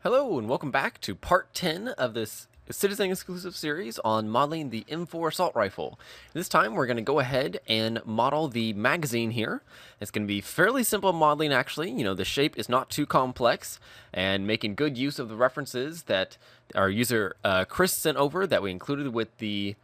Hello and welcome back to part 10 of this citizen exclusive series on modeling the M4 assault rifle. This time we're going to go ahead and model the magazine here. It's going to be fairly simple modeling actually. The shape is not too complex, and making good use of the references that our user Chris sent over that we included with the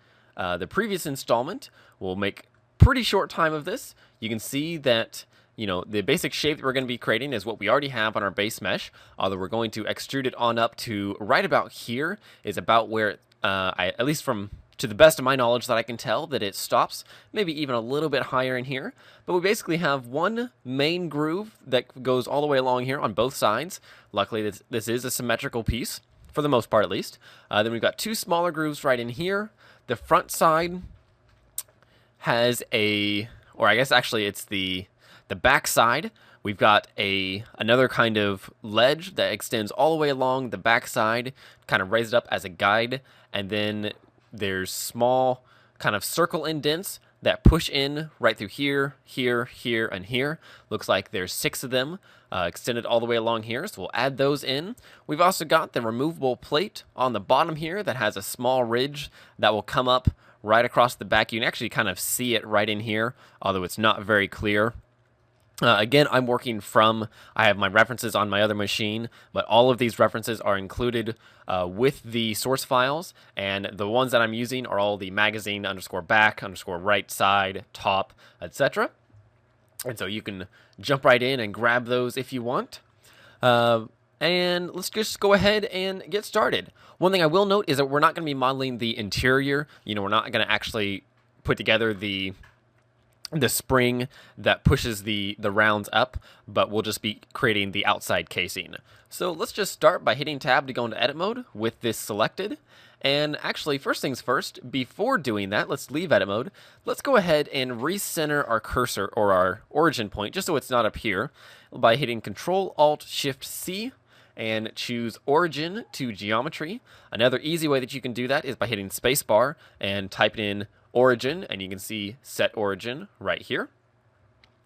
previous installment. We'll make pretty short time of this. You can see that the basic shape that we're going to be creating is what we already have on our base mesh, although we're going to extrude it on up to right about here is about where, at least to the best of my knowledge that I can tell, that it stops, maybe even a little bit higher in here. But we basically have one main groove that goes all the way along here on both sides. Luckily, this is a symmetrical piece, for the most part at least. Then we've got two smaller grooves right in here. The front side has or I guess actually it's the back side. We've got another kind of ledge that extends all the way along the back side, kind of raised up as a guide, and then there's small kind of circle indents that push in right through here, here, here, and here. Looks like there's 6 of them extended all the way along here, so we'll add those in. We've also got the removable plate on the bottom here that has a small ridge that will come up right across the back. You can actually kind of see it right in here, although it's not very clear. Again, I have my references on my other machine, but all of these references are included with the source files, and the ones that I'm using are all the magazine _back _right side, top, etc. And so you can jump right in and grab those if you want. And let's just go ahead and get started. One thing I will note is that we're not going to be modeling the interior. We're not going to actually put together the spring that pushes the rounds up, but we'll just be creating the outside casing. So let's just start by hitting tab to go into edit mode with this selected. And actually, first things first, before doing that, let's leave edit mode. Let's go ahead and recenter our cursor or our origin point, just so it's not up here, by hitting Control-Alt-Shift-C and choose origin to geometry. Another easy way that you can do that is by hitting spacebar and typing in origin, and you can see set origin right here.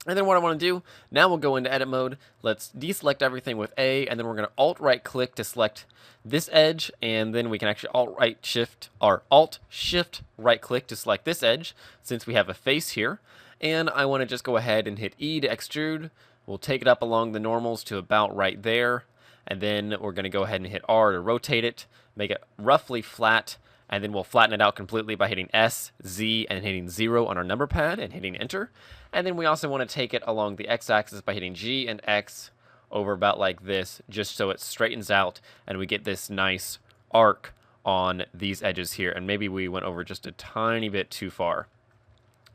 And then what I want to do, now we'll go into edit mode. Let's deselect everything with A, and then we're going to alt right click to select this edge, and then we can actually alt shift right click to select this edge since we have a face here. And I want to just go ahead and hit E to extrude. We'll take it up along the normals to about right there, and then we're going to go ahead and hit R to rotate it, make it roughly flat. And then we'll flatten it out completely by hitting S, Z, and hitting 0 on our number pad and hitting enter. And then we also want to take it along the x-axis by hitting G and X over about like this, just so it straightens out and we get this nice arc on these edges here. And maybe we went over just a tiny bit too far.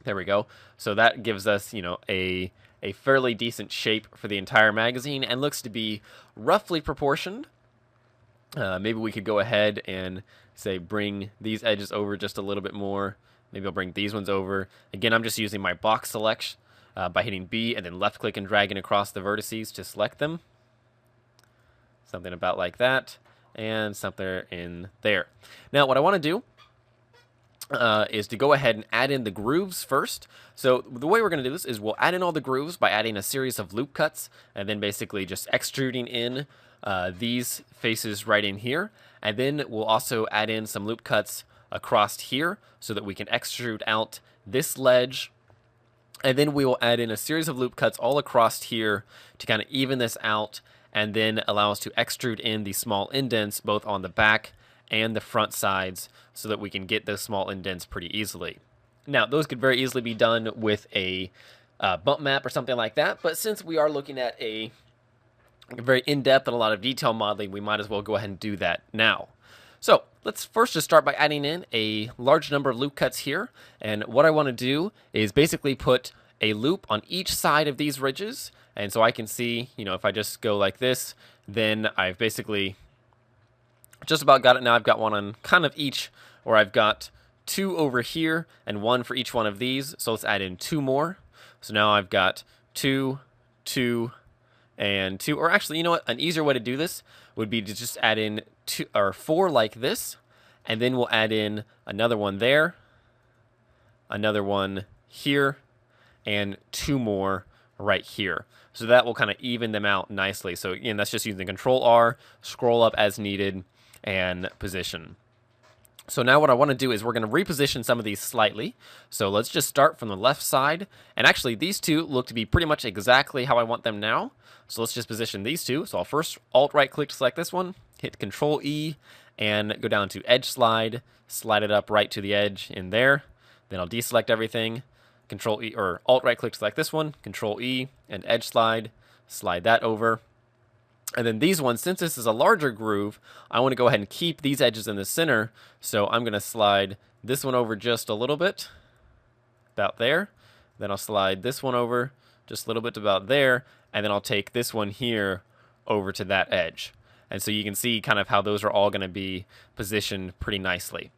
There we go. So that gives us, a fairly decent shape for the entire magazine and looks to be roughly proportioned. Maybe we could go ahead and say bring these edges over just a little bit more. Maybe I'll bring these ones over. Again, I'm just using my box select by hitting B and then left click and dragging across the vertices to select them. Something about like that, and something in there. Now what I want to do is to go ahead and add in the grooves first. So the way we're going to do this is we'll add in all the grooves by adding a series of loop cuts and then basically just extruding in these faces right in here, and then we'll also add in some loop cuts across here so that we can extrude out this ledge, and then we will add in a series of loop cuts all across here to kind of even this out and then allow us to extrude in the small indents both on the back and the front sides so that we can get those small indents pretty easily. Now those could very easily be done with a bump map or something like that, but since we are looking at a very in-depth and a lot of detail modeling, we might as well go ahead and do that now. So let's first just start by adding in a large number of loop cuts here, and what I want to do is basically put a loop on each side of these ridges, and so I can see, if I just go like this, then I've basically just about got it. Now I've got one on kind of each, or I've got 2 over here and 1 for each one of these, so let's add in 2 more. So now I've got 2, 2, and 2, or actually, you know what? An easier way to do this would be to just add in 2 or 4 like this, and then we'll add in another one there, another one here, and 2 more right here. So that will kind of even them out nicely. So again, that's just using Control R, scroll up as needed, and position. So now what I want to do is we're going to reposition some of these slightly. So let's just start from the left side. And actually these two look to be pretty much exactly how I want them now. So let's just position these two. So I'll first Alt right click to select this one, hit Control E, and go down to Edge Slide, slide it up right to the edge in there. Then I'll deselect everything, Control E, or Alt right click to select this one, Control E, and Edge Slide, slide that over. And then these ones, since this is a larger groove, I want to go ahead and keep these edges in the center. So I'm going to slide this one over just a little bit, about there. Then I'll slide this one over just a little bit about there. And then I'll take this one here over to that edge. And so you can see kind of how those are all going to be positioned pretty nicely.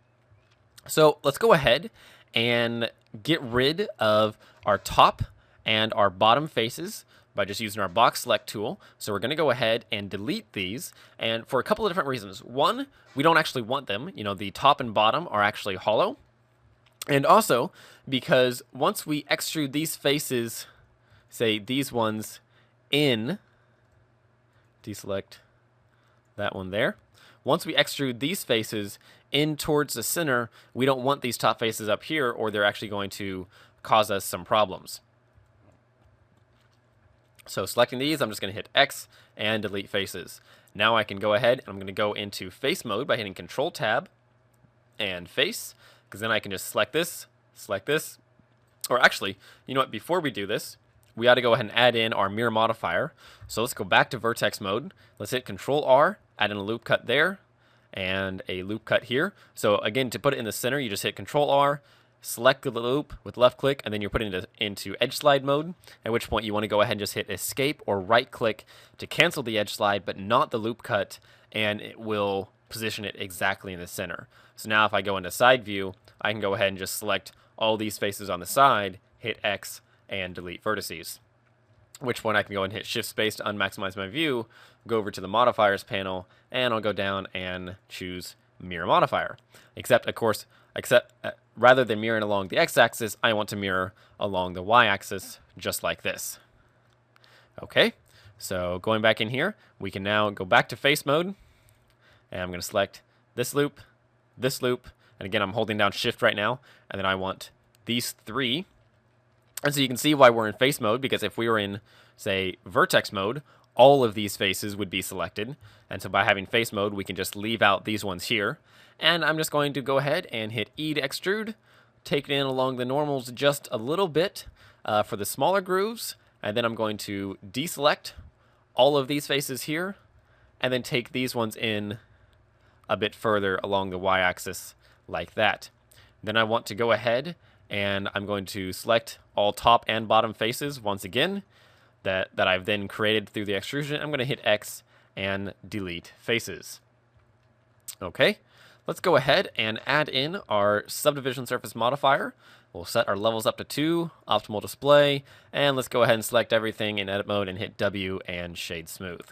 So let's go ahead and get rid of our top and our bottom faces by just using our box select tool. So we're going to go ahead and delete these, and for a couple of different reasons. One, we don't actually want them. You know, the top and bottom are actually hollow. And also because once we extrude these faces, say these ones in, deselect that one there. Once we extrude these faces in towards the center, we don't want these top faces up here, or they're actually going to cause us some problems. So selecting these, I'm just going to hit X and delete faces. Now I can go ahead and I'm going to go into face mode by hitting Control Tab and face, because then I can just select this, or actually, you know what, before we do this, we ought to go ahead and add in our mirror modifier. So let's go back to vertex mode. Let's hit Control R, add in a loop cut there, and a loop cut here. So again, to put it in the center, you just hit Control R, select the loop with left click, and then you're putting it into edge slide mode, at which point you want to go ahead and just hit escape or right click to cancel the edge slide, but not the loop cut, and it will position it exactly in the center. So now if I go into side view, I can go ahead and just select all these faces on the side, hit X, and delete vertices. At which point I can go and hit shift space to unmaximize my view, go over to the modifiers panel, and I'll go down and choose mirror modifier. Except, of course, rather than mirroring along the x-axis, I want to mirror along the y-axis, just like this. Okay, so going back in here, we can now go back to face mode, and I'm going to select this loop, and again, I'm holding down shift right now, and then I want these three. And so you can see why we're in face mode, because if we were in, say, vertex mode, all of these faces would be selected. And so by having face mode, we can just leave out these ones here. And I'm just going to go ahead and hit E to extrude, take it in along the normals just a little bit for the smaller grooves, and then I'm going to deselect all of these faces here, and then take these ones in a bit further along the y-axis like that. Then I want to go ahead and I'm going to select all top and bottom faces once again that I've then created through the extrusion. I'm going to hit X and delete faces. Okay. Let's go ahead and add in our subdivision surface modifier. We'll set our levels up to 2, optimal display, and let's go ahead and select everything in edit mode and hit W and shade smooth.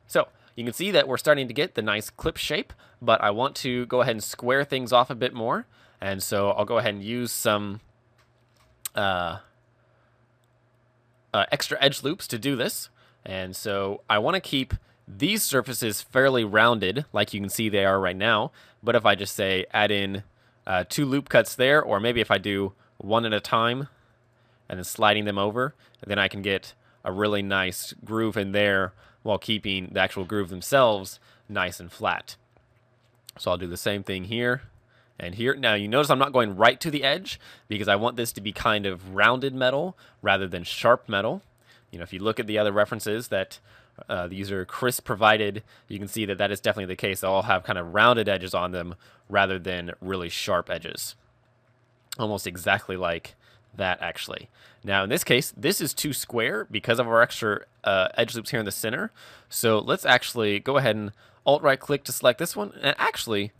So you can see that we're starting to get the nice clip shape, but I want to go ahead and square things off a bit more. And so I'll go ahead and use some extra edge loops to do this. And so I want to keep these surfaces fairly rounded, like you can see they are right now. But if I just say add in 2 loop cuts there, or maybe if I do one at a time and then sliding them over, then I can get a really nice groove in there while keeping the actual groove themselves nice and flat. So I'll do the same thing here and here. Now you notice I'm not going right to the edge because I want this to be kind of rounded metal rather than sharp metal. You know, if you look at the other references that the user Chris provided, you can see that that is definitely the case. They'll all have kind of rounded edges on them rather than really sharp edges. Almost exactly like that, actually. Now, in this case, this is too square because of our extra edge loops here in the center. So let's actually go ahead and Alt-right click to select this one. And actually,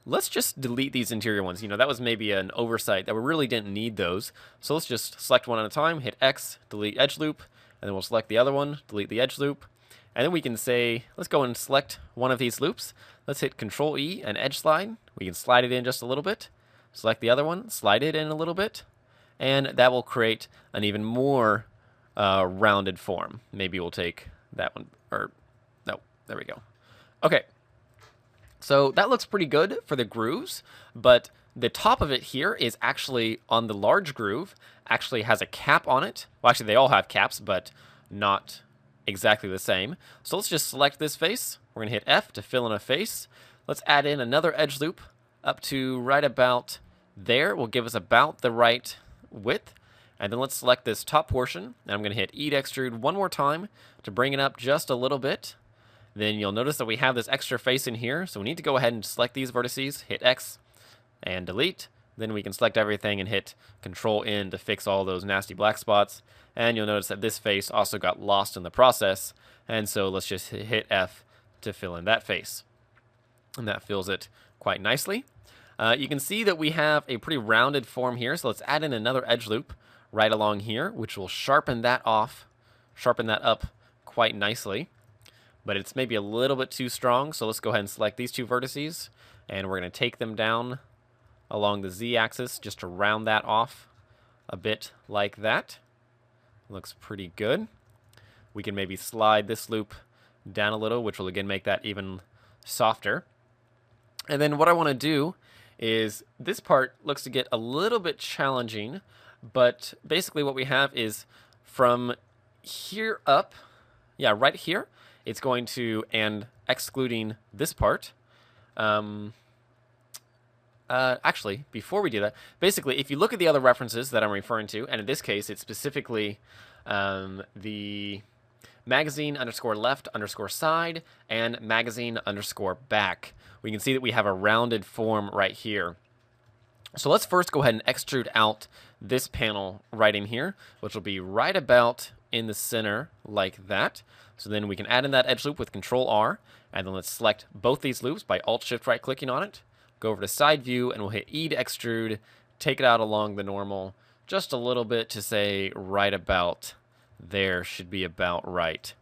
let's just delete these interior ones. You know, that was maybe an oversight that we really didn't need those. So let's just select one at a time, hit X, delete edge loop, and then we'll select the other one, delete the edge loop. And then we can say, let's go and select one of these loops. Let's hit Control E and edge slide. We can slide it in just a little bit. Select the other one, slide it in a little bit. And that will create an even more rounded form. Maybe we'll take that one, or no, there we go. Okay, so that looks pretty good for the grooves, but the top of it here is actually on the large groove, actually has a cap on it. Well, actually, they all have caps, but not exactly the same. So let's just select this face. We're going to hit F to fill in a face. Let's add in another edge loop up to right about there. Will give us about the right width. And then let's select this top portion. And I'm going to hit E to extrude one more time to bring it up just a little bit. Then you'll notice that we have this extra face in here. So we need to go ahead and select these vertices, hit X and delete. Then we can select everything and hit Control N to fix all those nasty black spots. And you'll notice that this face also got lost in the process. And so let's just hit F to fill in that face. And that fills it quite nicely. You can see that we have a pretty rounded form here. So let's add in another edge loop right along here, which will sharpen that up quite nicely. But it's maybe a little bit too strong. So let's go ahead and select these two vertices. And we're going to take them down along the Z-axis just to round that off a bit like that. Looks pretty good. We can maybe slide this loop down a little, which will again make that even softer. And then what I want to do is, this part looks to get a little bit challenging, but basically what we have is from here up, yeah, right here, it's going to, and excluding this part, actually, before we do that, basically, if you look at the other references that I'm referring to, and in this case, it's specifically the magazine underscore left underscore side and magazine underscore back, we can see that we have a rounded form right here. So let's first go ahead and extrude out this panel right in here, which will be right about in the center like that. So then we can add in that edge loop with Control R, and then let's select both these loops by Alt-Shift right clicking on it. Go over to side view and we'll hit E to extrude, take it out along the normal, just a little bit to say right about there should be about right.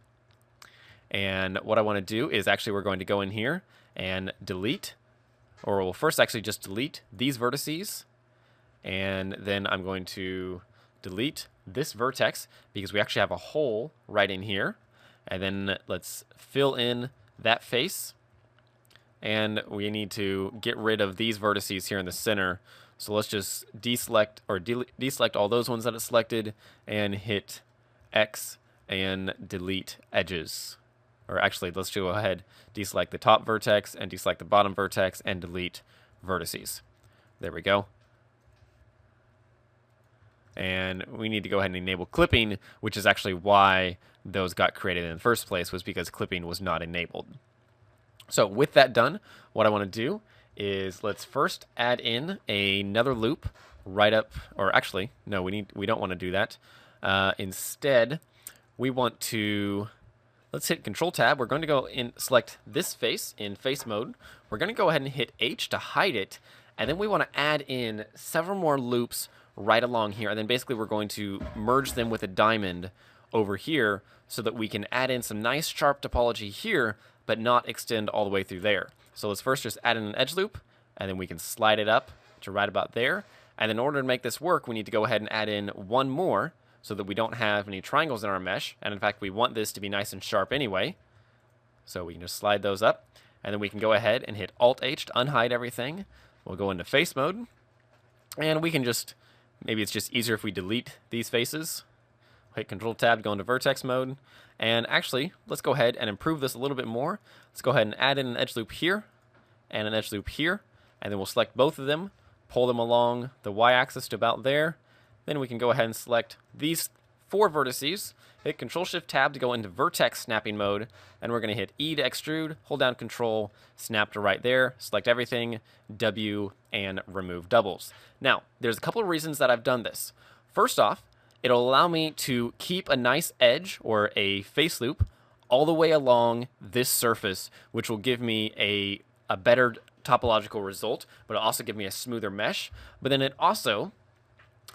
And what I want to do is actually we're going to go in here and delete, or we'll first actually just delete these vertices, and then I'm going to delete this vertex because we actually have a hole right in here. And then let's fill in that face. And we need to get rid of these vertices here in the center. So let's just deselect or deselect all those ones that it's selected and hit X and delete edges. Or actually, let's go ahead, deselect the top vertex and deselect the bottom vertex and delete vertices. There we go. And we need to go ahead and enable clipping, which is actually why those got created in the first place, was because clipping was not enabled. So with that done, what I want to do is let's first add in another loop right up, or actually, no, we don't want to do that. Instead, we want to, let's hit Control Tab. We're going to go and select this face in face mode. We're going to go ahead and hit H to hide it, and then we want to add in several more loops right along here, and then basically we're going to merge them with a diamond over here so that we can add in some nice sharp topology here, but not extend all the way through there. So let's first just add in an edge loop, and then we can slide it up to right about there. And in order to make this work, we need to go ahead and add in one more so that we don't have any triangles in our mesh. And in fact, we want this to be nice and sharp anyway. So we can just slide those up, and then we can go ahead and hit Alt-H to unhide everything. We'll go into face mode, and we can just, maybe it's just easier if we delete these faces. Hit Control Tab to go into vertex mode. And actually, let's go ahead and improve this a little bit more. Let's go ahead and add in an edge loop here and an edge loop here. And then we'll select both of them, pull them along the y-axis to about there. Then we can go ahead and select these 4 vertices, hit Control-Shift-Tab to go into vertex snapping mode, and we're going to hit E to extrude, hold down Control, snap to right there, select everything, W, and remove doubles. Now, there's a couple of reasons that I've done this. First off, it'll allow me to keep a nice edge or a face loop all the way along this surface, which will give me a better topological result, but it'll also give me a smoother mesh. But then it also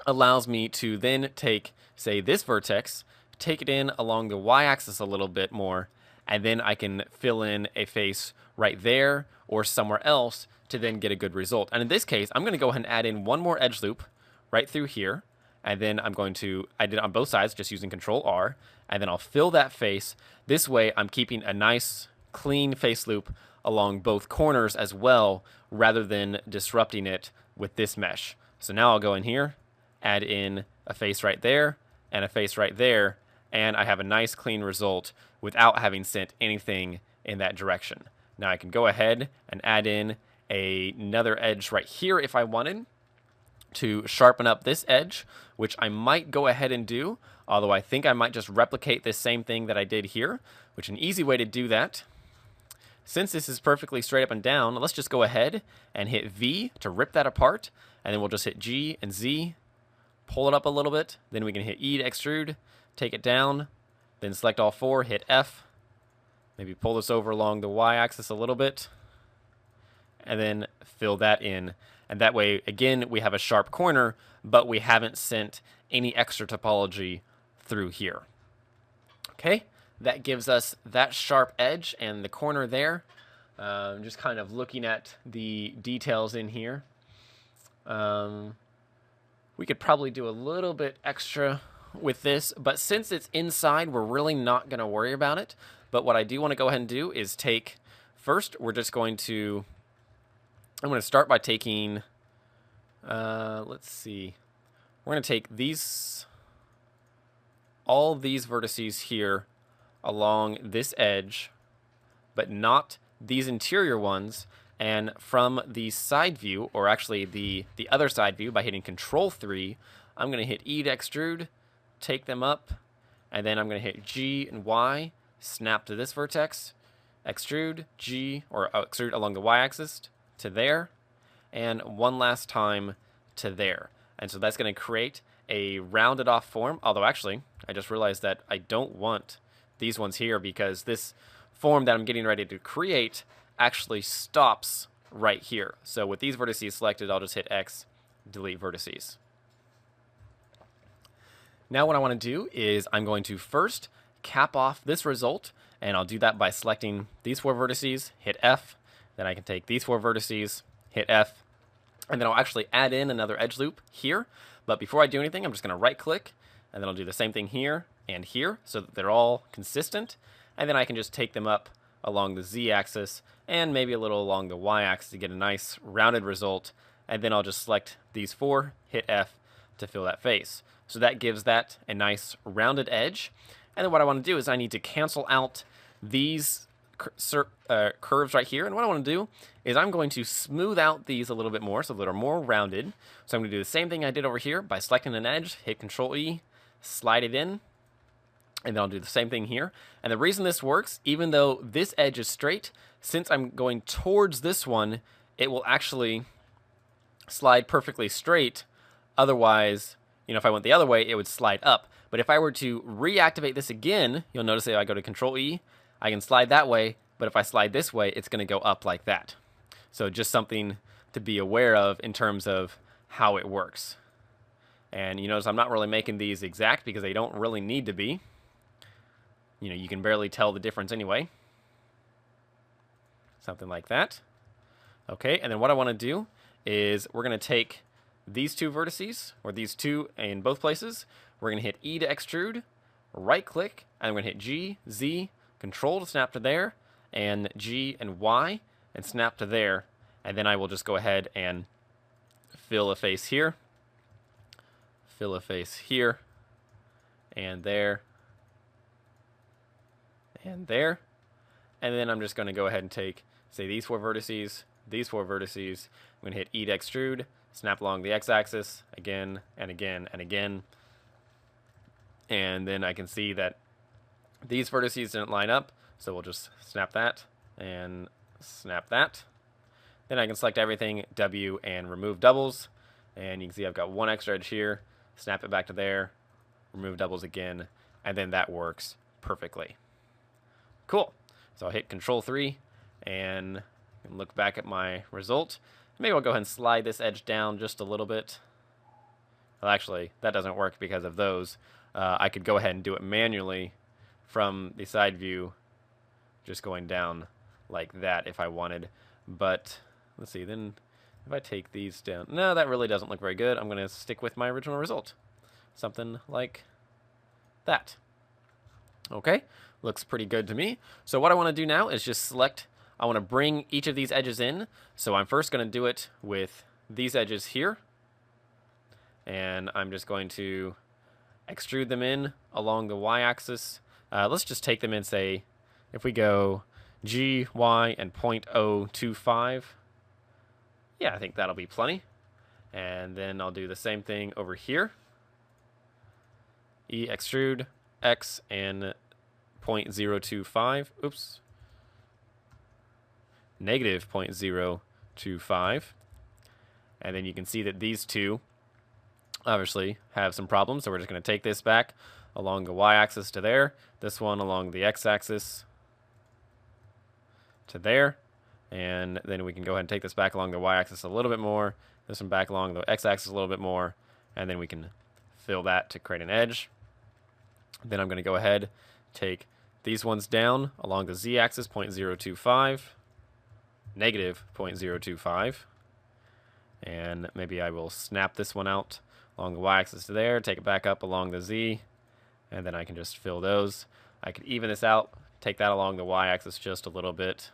allows me to then take, say, this vertex, take it in along the y-axis a little bit more, and then I can fill in a face right there or somewhere else to then get a good result. And in this case, I'm going to go ahead and add in one more edge loop right through here. and then I did it on both sides just using Control R, and then I'll fill that face. This way I'm keeping a nice clean face loop along both corners as well, rather than disrupting it with this mesh. So now I'll go in here, add in a face right there, and a face right there, and I have a nice clean result without having sent anything in that direction. Now I can go ahead and add in another edge right here if I wanted to sharpen up this edge, which I might go ahead and do, although I think I might just replicate this same thing that I did here, which an easy way to do that, since this is perfectly straight up and down, let's just go ahead and hit V to rip that apart, and then we'll just hit G and Z, pull it up a little bit, then we can hit E to extrude, take it down, then select all four, hit F, maybe pull this over along the Y-axis a little bit, and then fill that in. And that way, again, we have a sharp corner, but we haven't sent any extra topology through here. Okay, that gives us that sharp edge and the corner there. Just kind of looking at the details in here. We could probably do a little bit extra with this, but since it's inside, we're really not going to worry about it. But what I do want to go ahead and do is take, first, I'm going to start by taking, let's see, we're going to take all these vertices here along this edge, but not these interior ones, and from the side view, or actually the other side view, by hitting Control 3, I'm going to hit E to extrude, take them up, and then I'm going to hit G and Y, snap to this vertex, extrude, G, or extrude along the Y-axis to there, and one last time to there. And so that's going to create a rounded off form, although actually, I just realized that I don't want these ones here because this form that I'm getting ready to create actually stops right here. So with these vertices selected, I'll just hit X, delete vertices. Now what I want to do is I'm going to first cap off this result, and I'll do that by selecting these 4 vertices, hit F, then I can take these 4 vertices, hit F, and then I'll actually add in another edge loop here. But before I do anything, I'm just going to right click, and then I'll do the same thing here and here so that they're all consistent, and then I can just take them up along the Z-axis and maybe a little along the Y-axis to get a nice rounded result, and then I'll just select these 4, hit F to fill that face. So that gives that a nice rounded edge. And then what I want to do is I need to cancel out these curves right here, and what I want to do is I'm going to smooth out these a little bit more so that they're more rounded. So I'm going to do the same thing I did over here by selecting an edge, hit Control E, slide it in, and then I'll do the same thing here. And the reason this works, even though this edge is straight, since I'm going towards this one, it will actually slide perfectly straight. Otherwise, if I went the other way, it would slide up. But if I were to reactivate this again, you'll notice that if I go to Control E, I can slide that way, but if I slide this way, it's going to go up like that. So just something to be aware of in terms of how it works. And you notice I'm not really making these exact because they don't really need to be. You can barely tell the difference anyway. Something like that. Okay, and then what I want to do is we're going to take these 2 vertices, or these 2 in both places. We're going to hit E to extrude, right click, and I'm going to hit G, Z, Control to snap to there, and G and Y, and snap to there. And then I will just go ahead and fill a face here, fill a face here, and there, and there. And then I'm just going to go ahead and take, say, these 4 vertices, these 4 vertices. I'm going to hit E to extrude, snap along the X-axis again and again and again. And then I can see that these vertices didn't line up, so we'll just snap that and snap that. Then I can select everything, W, and remove doubles. And you can see I've got one extra edge here, snap it back to there, remove doubles again, and then that works perfectly. Cool. So I'll hit Control 3 and look back at my result. Maybe I'll go ahead and slide this edge down just a little bit. Well, actually, that doesn't work because of those. I could go ahead and do it manually from the side view, just going down like that if I wanted. But let's see, then if I take these down, no, that really doesn't look very good. I'm going to stick with my original result. something like that. Okay, looks pretty good to me. So what I want to do now is just select, I want to bring each of these edges in. So I'm first going to do it with these edges here. And I'm just going to extrude them in along the y-axis. Let's just take them and say, if we go G, Y, and 0.025, yeah, I think that'll be plenty. And then I'll do the same thing over here. E extrude, X, and 0.025. Oops. Negative 0.025. And then you can see that these two obviously have some problems. So we're just going to take this back along the y-axis to there. This one along the x-axis to there. And then we can go ahead and take this back along the y-axis a little bit more. This one back along the x-axis a little bit more. And then we can fill that to create an edge. Then I'm going to go ahead, take these ones down along the z-axis, 0.025, negative 0.025. And maybe I will snap this one out along the y-axis to there, take it back up along the z, and then I can just fill those. I could even this out, take that along the y-axis just a little bit.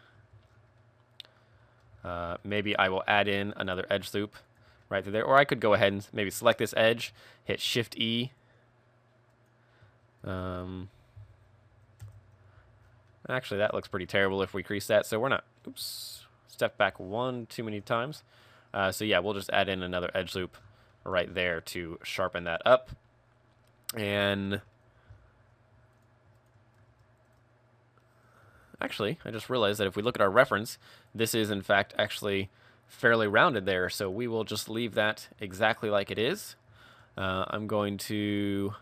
Maybe I will add in another edge loop right through there, or I could go ahead and maybe select this edge, hit Shift E. Actually, that looks pretty terrible if we crease that, so we're not, oops, step back one too many times. So yeah, we'll just add in another edge loop right there to sharpen that up. And actually, I just realized that if we look at our reference, this is in fact actually fairly rounded there, so we will just leave that exactly like it is. I'm going to,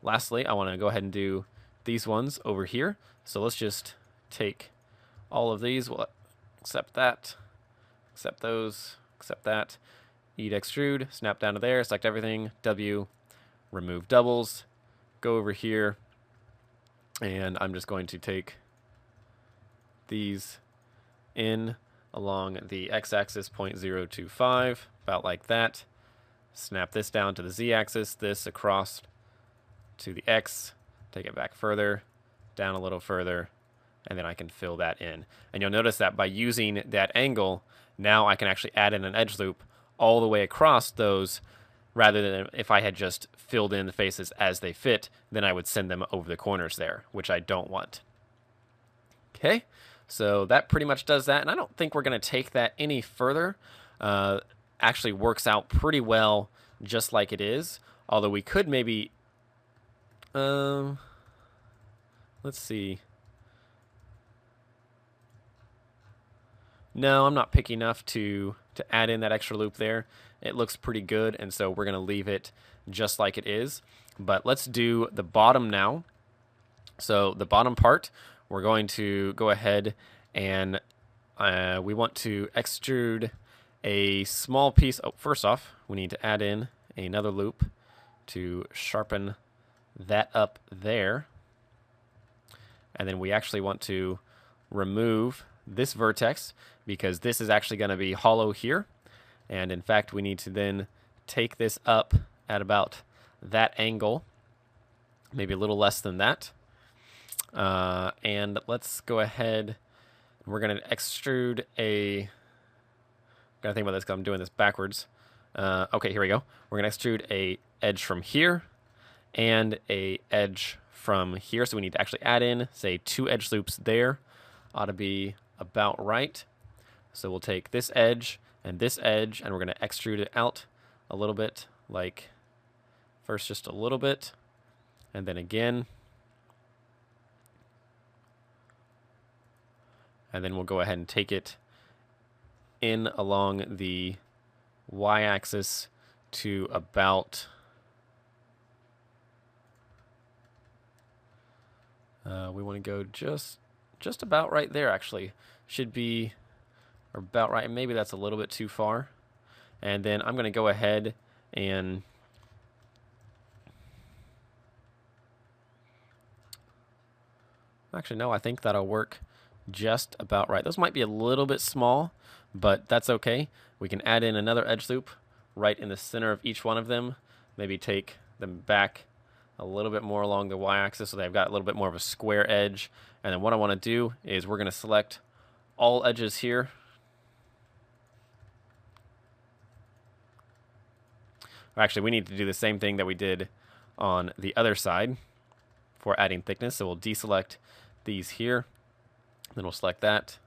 lastly, I want to go ahead and do these ones over here. So let's just take all of these, we'll accept that, accept those, accept that, E to extrude, snap down to there, select everything, W, remove doubles, go over here, and I'm just going to take these in along the x-axis, 0.025, about like that. Snap this down to the z-axis, this across to the x, take it back further, down a little further, and then I can fill that in. And you'll notice that by using that angle, now I can actually add in an edge loop all the way across those, rather than if I had just filled in the faces as they fit, then I would send them over the corners there, which I don't want. Okay, so that pretty much does that, and I don't think we're going to take that any further. Actually works out pretty well just like it is, although we could maybe, let's see. No, I'm not picky enough to add in that extra loop there. It looks pretty good, and so we're going to leave it just like it is. But let's do the bottom now. So the bottom part, we're going to go ahead and we want to extrude a small piece. Oh, first off, we need to add in another loop to sharpen that up there. And then we actually want to remove this vertex because this is actually going to be hollow here. And in fact, we need to then take this up at about that angle, maybe a little less than that. And let's go ahead. We're going to extrude a, gotta think about this because I'm doing this backwards. Okay, here we go. We're going to extrude a edge from here and a edge from here. So we need to actually add in, say, 2 edge loops there. Ought to be about right. So we'll take this edge, and we're going to extrude it out a little bit, like first just a little bit, and then again. And then we'll go ahead and take it in along the y-axis to about, we want to go just about right there, actually. Should be about right. Maybe that's a little bit too far. And then I'm going to go ahead and actually, no, I think that'll work just about right. Those might be a little bit small, but that's okay. We can add in another edge loop right in the center of each one of them. Maybe take them back a little bit more along the y-axis so they've got a little bit more of a square edge. And then what I want to do is we're going to select all edges here. Actually, we need to do the same thing that we did on the other side for adding thickness. So we'll deselect these here. Then we'll select that.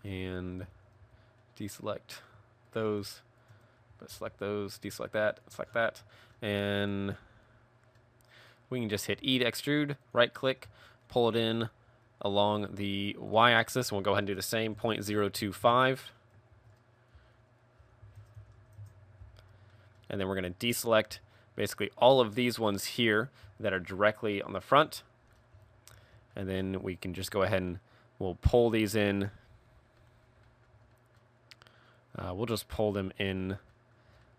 And deselect those, but select those, deselect that, select that, and we can just hit E to extrude, right click, pull it in along the y-axis, and we'll go ahead and do the same, 0.025. And then we're going to deselect basically all of these ones here that are directly on the front. And then we can just go ahead and we'll pull these in. We'll just pull them in.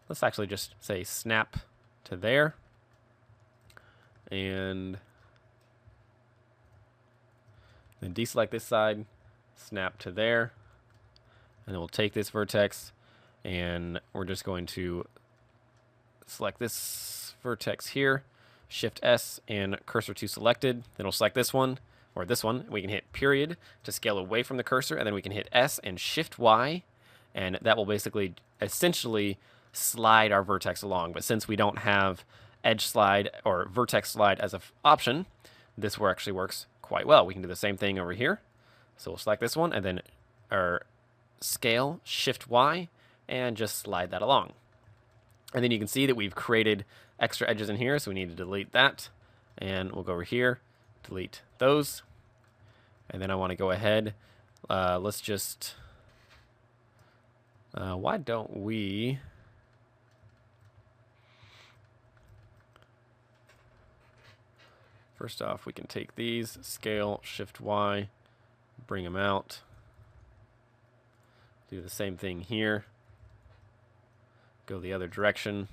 Let's actually just say snap to there. And then deselect this side, snap to there. And then we'll take this vertex and we're just going to select this vertex here, Shift S and cursor to selected. Then we'll select this one or this one. We can hit period to scale away from the cursor, and then we can hit S and Shift Y, and that will basically essentially slide our vertex along. But since we don't have edge slide or vertex slide as an option, this actually works quite well. We can do the same thing over here. So we'll select this one and then our scale, Shift Y, and just slide that along. And then you can see that we've created extra edges in here, so we need to delete that. And we'll go over here, delete those. And then I want to go ahead. Let's just... why don't we... First off, we can take these, scale, Shift Y, bring them out. Do the same thing here. Go the other direction.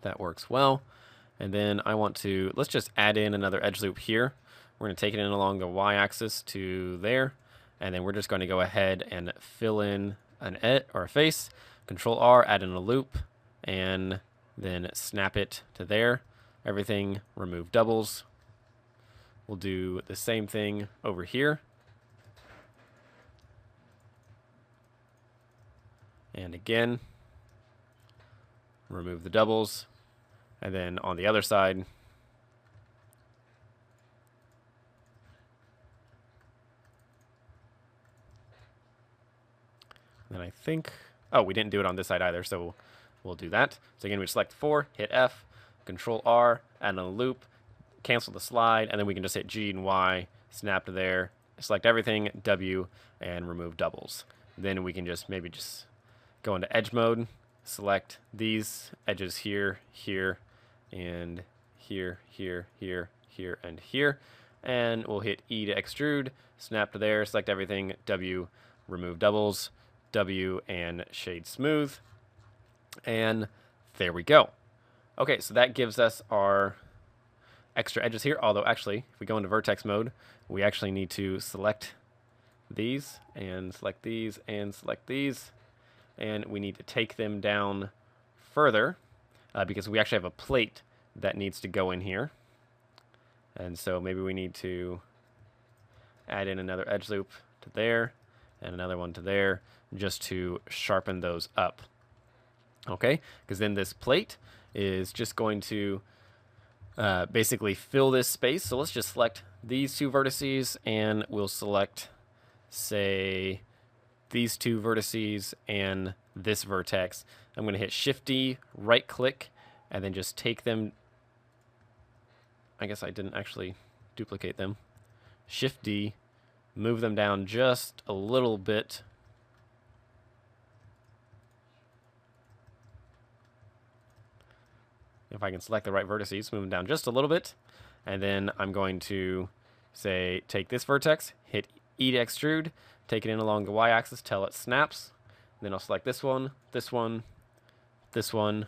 That works well. And then I want to, let's just add in another edge loop here. We're going to take it in along the y-axis to there. And then we're just going to go ahead and fill in an edge or a face. Control R, add in a loop, and then snap it to there. Everything, remove doubles. We'll do the same thing over here. And again, remove the doubles. And then on the other side, and I think, oh, we didn't do it on this side either, so we'll do that. So again, we select 4, hit F, Control R, add in a loop, cancel the slide, and then we can just hit G and Y, snap to there, select everything, W, and remove doubles. Then we can just maybe just go into edge mode, select these edges here, here, and here, here, here, here, and here. And we'll hit E to extrude, snap to there, select everything, W, remove doubles, W, and shade smooth. And there we go. Okay, so that gives us our extra edges here, although actually, if we go into vertex mode, we actually need to select these, and select these, and select these, and we need to take them down further, because we actually have a plate that needs to go in here. And so maybe we need to add in another edge loop to there, and another one to there, just to sharpen those up. Okay, because then this plate is just going to basically fill this space. So let's just select these two vertices, and we'll select, say, these two vertices and this vertex. I'm going to hit Shift D, right click, and then just take them. I guess I didn't actually duplicate them. Shift D, move them down just a little bit. If I can select the right vertices, move them down just a little bit. And then I'm going to say, take this vertex, hit E to extrude, take it in along the y-axis till it snaps. Then I'll select this one, this one, this one,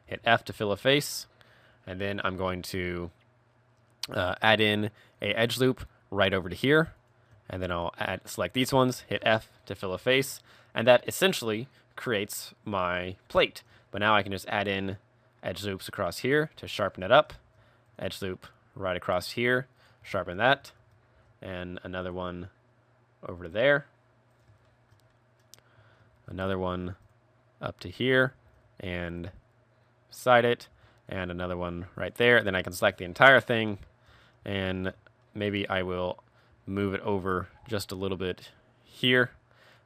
hit F to fill a face. And then I'm going to add in a edge loop right over to here. And then I'll select these ones, hit F to fill a face, and that essentially creates my plate. But now I can just add in edge loops across here to sharpen it up, edge loop right across here, sharpen that, and another one over there, another one up to here, and beside it, and another one right there. Then I can select the entire thing, and maybe I will move it over just a little bit here.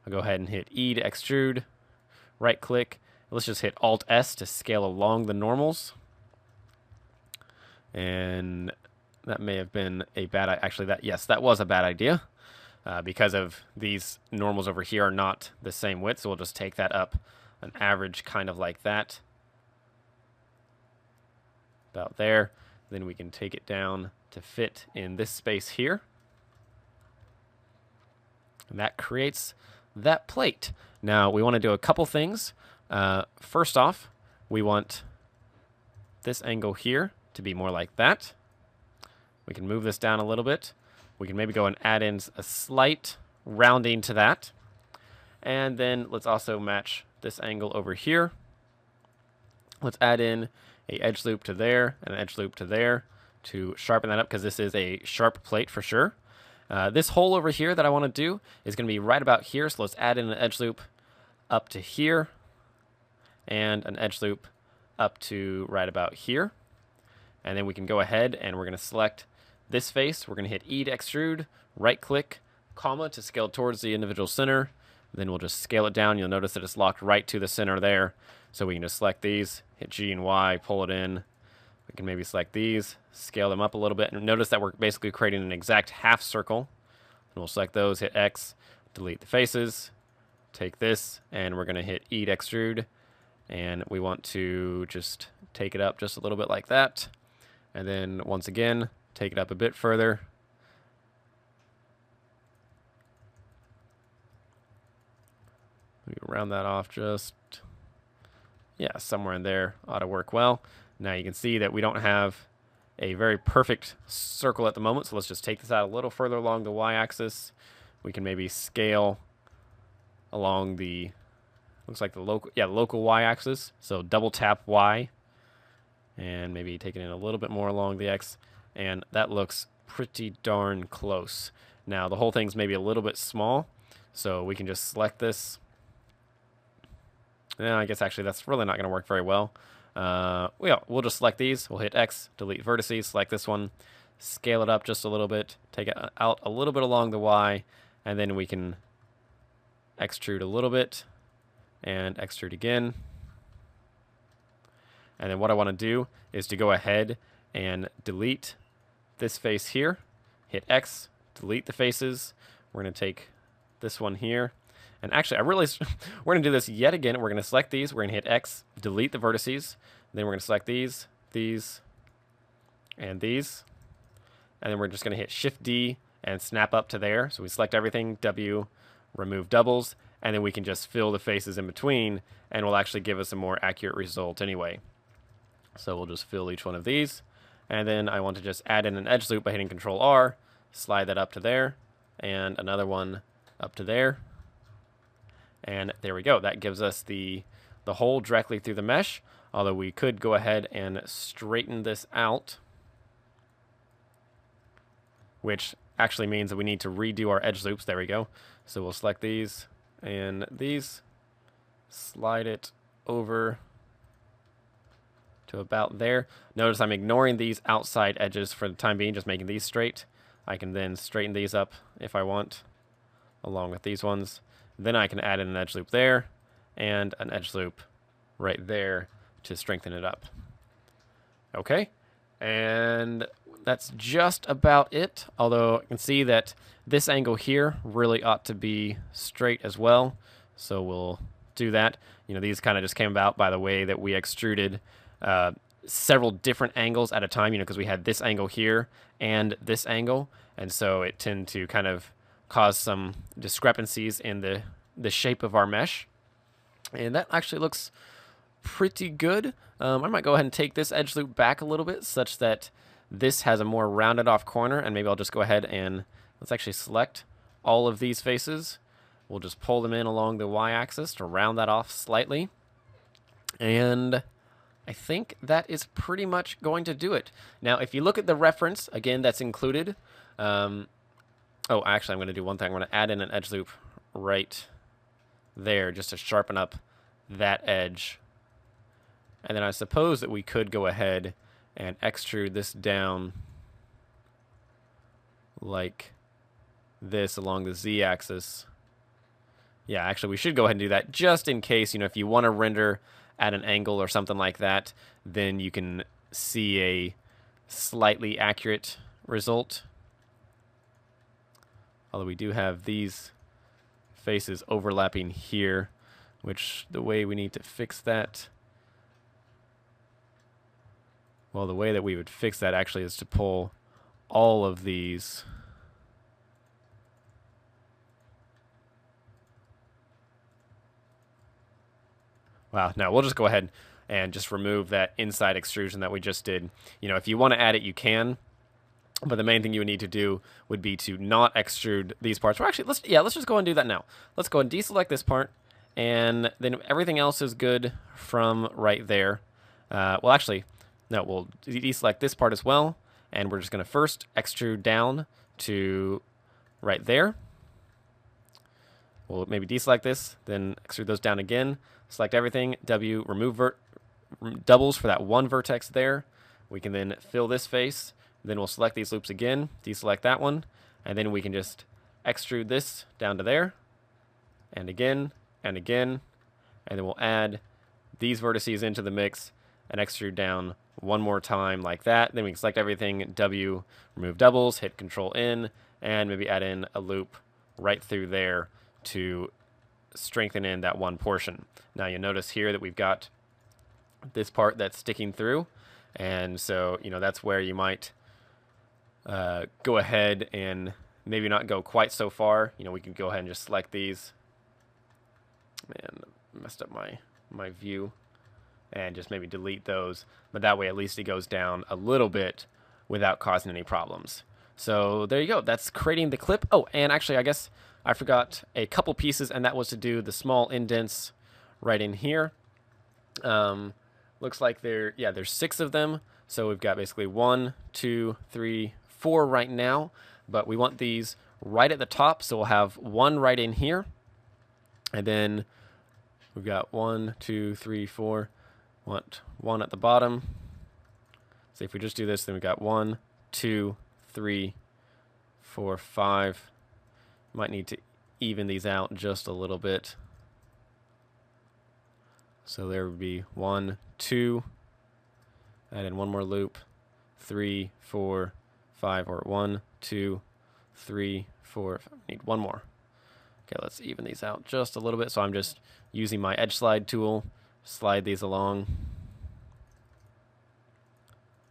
I'll go ahead and hit E to extrude, right click. Let's just hit Alt S to scale along the normals. And that may have been a bad, actually that was a bad idea because of these normals over here are not the same width. So we'll just take that up an average kind of like that. About there. Then we can take it down to fit in this space here. And that creates that plate. Now we want to do a couple things. First off, we want this angle here to be more like that. We can move this down a little bit. We can maybe go and add in a slight rounding to that. And then let's also match this angle over here. Let's add in a edge loop to there and an edge loop to there to sharpen that up, because this is a sharp plate for sure. This hole over here that I want to do is going to be right about here, so let's add in an edge loop up to here and an edge loop up to right about here. And then we can go ahead and we're going to select this face. We're going to hit E to extrude, right click, comma to scale towards the individual center. Then we'll just scale it down. You'll notice that it's locked right to the center there. So we can just select these, hit G and Y, pull it in. We can maybe select these, scale them up a little bit, and notice that we're basically creating an exact half circle. And we'll select those, hit X, delete the faces, take this, and we're going to hit E to extrude. And we want to just take it up just a little bit like that. And then once again, take it up a bit further. Maybe round that off just, yeah, somewhere in there ought to work well. Now you can see that we don't have a very perfect circle at the moment, so let's just take this out a little further along the y-axis. We can maybe scale along the, looks like the local y-axis. So double tap Y, and maybe taking it a little bit more along the X, and that looks pretty darn close. Now the whole thing's maybe a little bit small, so we can just select this. And I guess actually that's really not going to work very well. We'll just select these. We'll hit X, delete vertices, select this one, scale it up just a little bit, take it out a little bit along the Y, and then we can extrude a little bit and extrude again. And then what I want to do is to go ahead and delete this face here, hit X, delete the faces. We're going to take this one here. And actually, we're going to do this yet again. We're going to select these. We're going to hit X, delete the vertices. Then we're going to select these, and these. And then we're just going to hit Shift D and snap up to there. So we select everything, W, remove doubles, and then we can just fill the faces in between, and will actually give us a more accurate result anyway. So we'll just fill each one of these. And then I want to just add in an edge loop by hitting Control R, slide that up to there, and another one up to there. And there we go. That gives us the hole directly through the mesh, although we could go ahead and straighten this out, which actually means that we need to redo our edge loops. There we go. So we'll select these and these, slide it over to about there. Notice I'm ignoring these outside edges for the time being, just making these straight. I can then straighten these up if I want, along with these ones. Then I can add in an edge loop there and an edge loop right there to strengthen it up. Okay, and that's just about it, although I can see that this angle here really ought to be straight as well, so we'll do that. You know, these kind of just came about by the way that we extruded several different angles at a time, you know, because we had this angle here and this angle, and so it tended to kind of cause some discrepancies in the shape of our mesh. And that actually looks pretty good. I might go ahead and take this edge loop back a little bit such that this has a more rounded off corner, and maybe I'll just go ahead and let's actually select all of these faces. We'll just pull them in along the y-axis to round that off slightly. And I think that is pretty much going to do it. Now, if you look at the reference, again, that's included. Oh, actually, I'm going to do one thing. I'm going to add in an edge loop right there just to sharpen up that edge. And then I suppose that we could go ahead and extrude this down like this along the z-axis. Yeah, actually, we should go ahead and do that just in case, if you want to render at an angle or something like that, then you can see a slightly accurate result. Although we do have these faces overlapping here, which the way we need to fix that, well, the way that we would fix that actually is to pull all of these no, we'll just go ahead and just remove that inside extrusion that we just did. If you want to add it, you can. But the main thing you would need to do would be to not extrude these parts. Well, actually, let's just go and do that now. Let's go and deselect this part, and then everything else is good from right there. Well, actually, no, we'll deselect this part as well, and we're just going to first extrude down to right there. We'll maybe deselect this, then extrude those down again. Select everything, W, remove doubles for that one vertex there. We can then fill this face. Then we'll select these loops again, deselect that one, and then we can just extrude this down to there, and again, and again, and then we'll add these vertices into the mix and extrude down one more time like that. Then we can select everything, W, remove doubles, hit Control N, and maybe add in a loop right through there to strengthen in that one portion. Now you'll notice here that we've got this part that's sticking through, and so that's where you might go ahead and maybe not go quite so far. We can go ahead and just select these, and messed up my view, and just maybe delete those, but that way at least it goes down a little bit without causing any problems. So there you go, that's creating the clip. Oh, and actually I guess I forgot a couple pieces, and that was to do the small indents right in here. Looks like there's 6 of them. So we've got basically 1, 2, 3, 4 right now, but we want these right at the top. So we'll have 1 right in here, and then we've got 1, 2, 3, 4. Want 1 at the bottom. So if we just do this, then we've got 1, 2, 3, 4, 5. Might need to even these out just a little bit. So there would be 1, 2, add in 1 more loop, 3, 4, 5, or 1, 2, 3, 4. Need 1 more. Okay, let's even these out just a little bit. So I'm just using my edge slide tool, slide these along,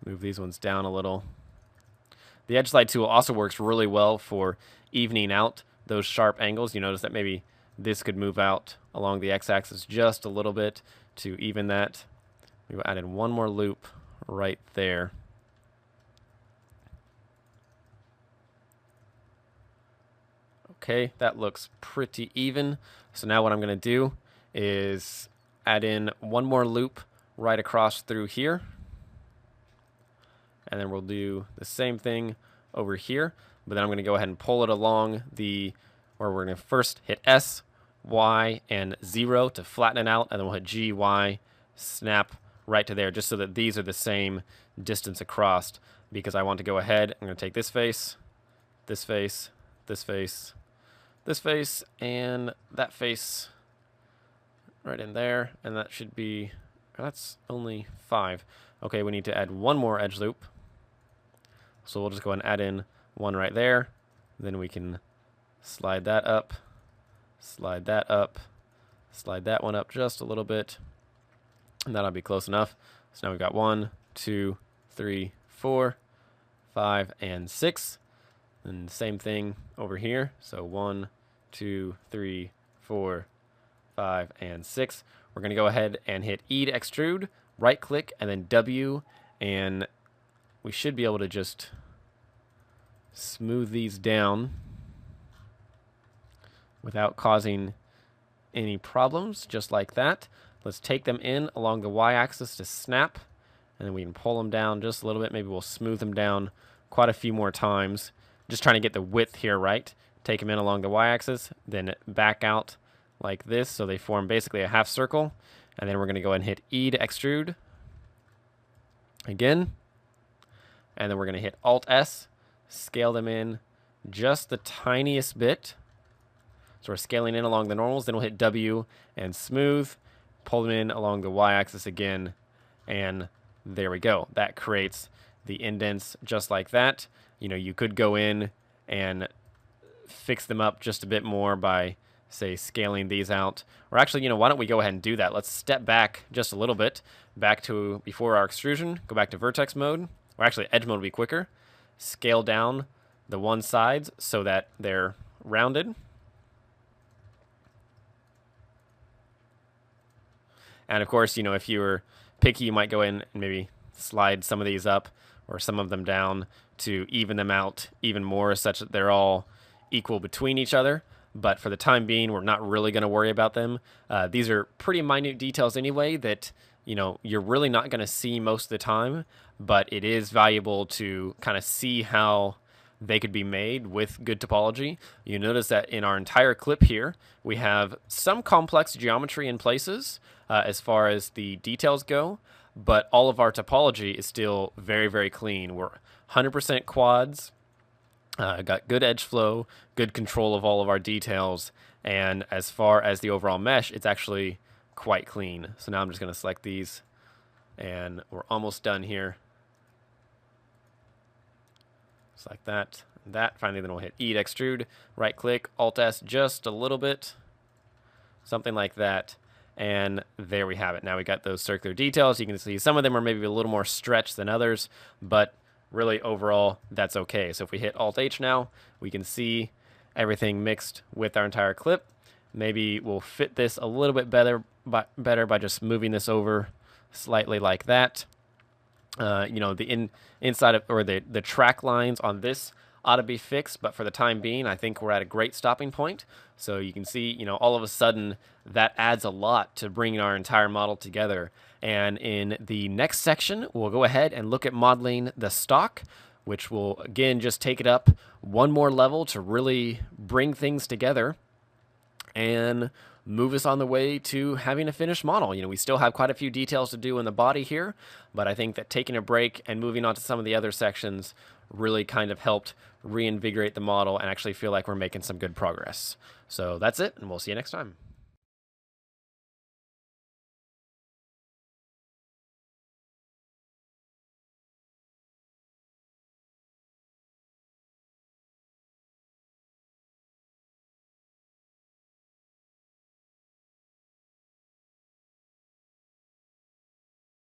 move these ones down a little. The edge slide tool also works really well for evening out those sharp angles. You notice that maybe this could move out along the x-axis just a little bit to even that. We will add in 1 more loop right there. Okay, that looks pretty even. So now what I'm going to do is add in 1 more loop right across through here. And then we'll do the same thing over here. But then I'm going to go ahead and pull it along where we're going to first hit S, Y, and 0 to flatten it out. And then we'll hit G, Y, snap right to there, just so that these are the same distance across. Because I want to go ahead, I'm going to take this face, this face, this face, this face, and that face right in there. And that should be, that's only 5. Okay, we need to add 1 more edge loop. So we'll just go ahead and add in 1 right there. Then we can slide that up, slide that up, slide that one up just a little bit, and that'll be close enough. So now we've got 1, 2, 3, 4, 5, and 6. And same thing over here. So 1, 2, 3, 4, 5, and 6. We're going to go ahead and hit E to extrude, right click, and then W, and we should be able to just smooth these down. without causing any problems, just like that. Let's take them in along the y-axis to snap, and then we can pull them down just a little bit. Maybe we'll smooth them down quite a few more times. Just trying to get the width here right. Take them in along the y-axis, then back out like this, so they form basically a half circle. And then we're going to go ahead and hit E to extrude again. And then we're going to hit Alt-S, scale them in just the tiniest bit. So we're scaling in along the normals. Then we'll hit W and smooth, pull them in along the y-axis again, and there we go. That creates the indents just like that. You know, you could go in and fix them up just a bit more by, say, scaling these out. Or actually, you know, why don't we go ahead and do that? Let's step back just a little bit, back to before our extrusion, go back to vertex mode, or actually edge mode will be quicker. Scale down the one sides so that they're rounded. And of course, you know, if you were picky, you might go in and maybe slide some of these up or some of them down to even them out even more, such that they're all equal between each other. But for the time being, we're not really going to worry about them. These are pretty minute details anyway that, you know, you're really not going to see most of the time, but it is valuable to kind of see how they could be made with good topology. You notice that in our entire clip here, we have some complex geometry in places as far as the details go, but all of our topology is still very, very clean. We're 100% quads, got good edge flow, good control of all of our details, and as far as the overall mesh, it's actually quite clean. So now I'm just going to select these, and we're almost done here. Just like that. That. Finally, then we'll hit E to extrude, right click, Alt S just a little bit, something like that. And there we have it. Now we got those circular details. You can see some of them are maybe a little more stretched than others, but really overall that's okay. So if we hit Alt H now, we can see everything mixed with our entire clip. Maybe we'll fit this a little bit better by just moving this over slightly like that. You know, the inside of, or the track lines on this ought to be fixed, but for the time being, I think we're at a great stopping point. So you can see, you know, all of a sudden that adds a lot to bringing our entire model together. And in the next section, we'll go ahead and look at modeling the stock, which will again just take it up one more level to really bring things together and move us on the way to having a finished model. You know, we still have quite a few details to do in the body here, but I think that taking a break and moving on to some of the other sections really kind of helped reinvigorate the model and actually feel like we're making some good progress. So that's it, and we'll see you next time.